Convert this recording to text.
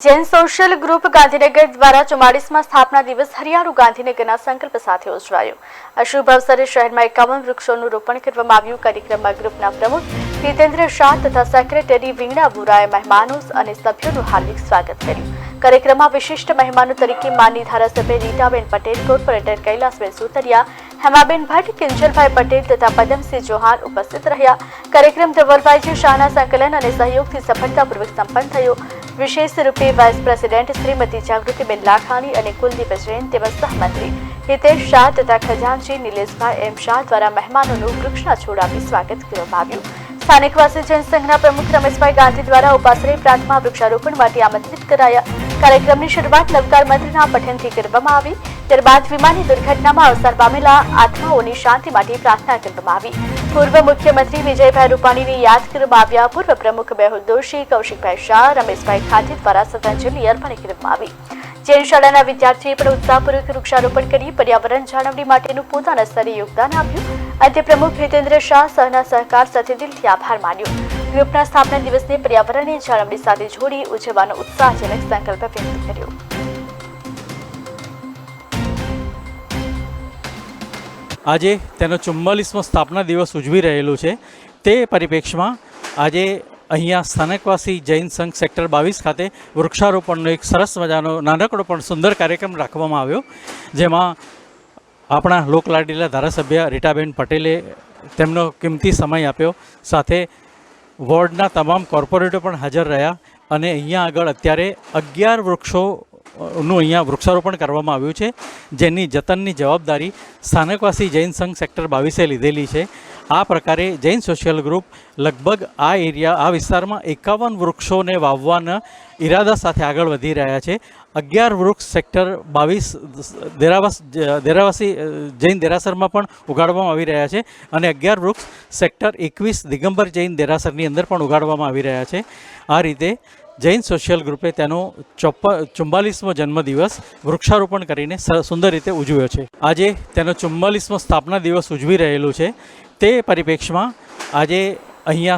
Jain social group Gandhinagar દ્વારા 44મા સ્થાપના દિવસ હરિયાળું ગાંધીનગરના સંકલ્પ સાથે ઉજવાયો। આ શુભ અવસરે શહેરમાં 51 વૃક્ષોનું રોપણ કરવામાં આવ્યું। કાર્યક્રમમાં ગ્રુપના પ્રમુખ હિતેન્દ્ર શાહ તથા સેક્રેટરી વીણા બુરાએ મહેમાનો અને સભ્યોનું હાર્દિક સ્વાગત કર્યું। કાર્યક્રમમાં વિશિષ્ટ મહેમાનો તરીકે માનની ધારાસભ્ય રીટાબેન પટેલ, કોર્પોરેટર કૈલાસબેન સુતરિયા, હેમાબેન ભટ્ટ, કિંજલભાઈ પટેલ તથા પદમસિંહ ચૌહાણ ઉપસ્થિત રહ્યા। કાર્યક્રમ ધવલભાઈ શાહના સંકલન અને સહયોગથી સફળતાપૂર્વક સંપન્ન થયો। विशेष रूपे वाइस प्रेसिडेंट श्रीमती जागृतिबेन लाखानी और कुलदीप जैन तेज सहमंत्री हितेश शाह तथा खजानची नीलेशभाई एम शाह द्वारा मेहमानों वृक्षना छोड़ आपी स्वागत करवामां आव्युं। स्थानिकवासी जैन संघना प्रमुख रमेशभाई गांधी द्वारा उपाश्रय प्रांतमां वृक्षारोपण माटे आमंत्रित कराया। कार्यक्रमनी शरूआत लवकार मंत्रना पठनथी करवामां आवी। त्यारबाद विमानी दुर्घटनामां अवसान पामेला आत्माओनी शांति माटे प्रार्थना करवामां आवी। पूर्व मुख्यमंत्री विजयभाई रूपाणी याद करवामां આવ્યા। पूर्व प्रमुख मेहुल जोशी, कौशिकभाई शाह, रमेशभाई खाती द्वारा श्रद्धांजलि अर्पण करवामां आवी। जैन शाळाना विद्यार्थीओए पण उत्साहपूर्वक वृक्षारोपण करी पर्यावरण जाळवणी माटेनुं पोताना स्તરે योगदान आप्युं। अंते प्रमुख हितेन्द्र शाह सहना सहकार साथे दिलथी आभार मान्यो। ग्रुपना स्थापना दिवसने पर्यावरणनी जाळवणी साथे जोडी उजवવાનો उत्साहजनक संकल्प व्यक्त कर्यो। આજે તેનો 44મો સ્થાપના દિવસ ઉજવી રહેલો છે। તે પરિપ્રેક્ષમાં આજે અહીંયા સ્થાનિકવાસી જૈન સંઘ સેક્ટર 22 ખાતે વૃક્ષારોપણનો એક સરસ મજાનો નાનકડો પણ સુંદર કાર્યક્રમ રાખવામાં આવ્યો, જેમાં આપણા લોકલાડીલા ધારાસભ્ય રીટાબેન પટેલે તેમનો કિંમતી સમય આપ્યો। સાથે વોર્ડના તમામ કોર્પોરેટરો પણ હાજર રહ્યા અને અહીંયા આગળ અત્યારે 11 વૃક્ષોનું અહીંયા વૃક્ષારોપણ કરવામાં આવ્યું છે, જેની જતનની જવાબદારી સ્થાનિકવાસી જૈન સંઘ સેક્ટર 22એ લીધેલી છે। આ પ્રકારે જૈન સોશિયલ ગ્રુપ લગભગ આ વિસ્તારમાં 51 વૃક્ષોને વાવવાના ઈરાદા સાથે આગળ વધી રહ્યા છે। 11 વૃક્ષ સેક્ટર 22 દેરાવાસી જૈન દેરાસરમાં પણ ઉગાડવામાં આવી રહ્યા છે અને 11 વૃક્ષ સેક્ટર 21 દિગંબર જૈન દેરાસરની અંદર પણ ઉગાડવામાં આવી રહ્યા છે। આ રીતે જૈન સોશિયલ ગ્રુપે તેનો 44મો જન્મદિવસ વૃક્ષારોપણ કરીને સુંદર રીતે ઉજવ્યો છે। આજે તેનો 44મો સ્થાપના દિવસ ઉજવી રહેલો છે। તે પરિપ્રેક્ષમાં આજે અહીંયા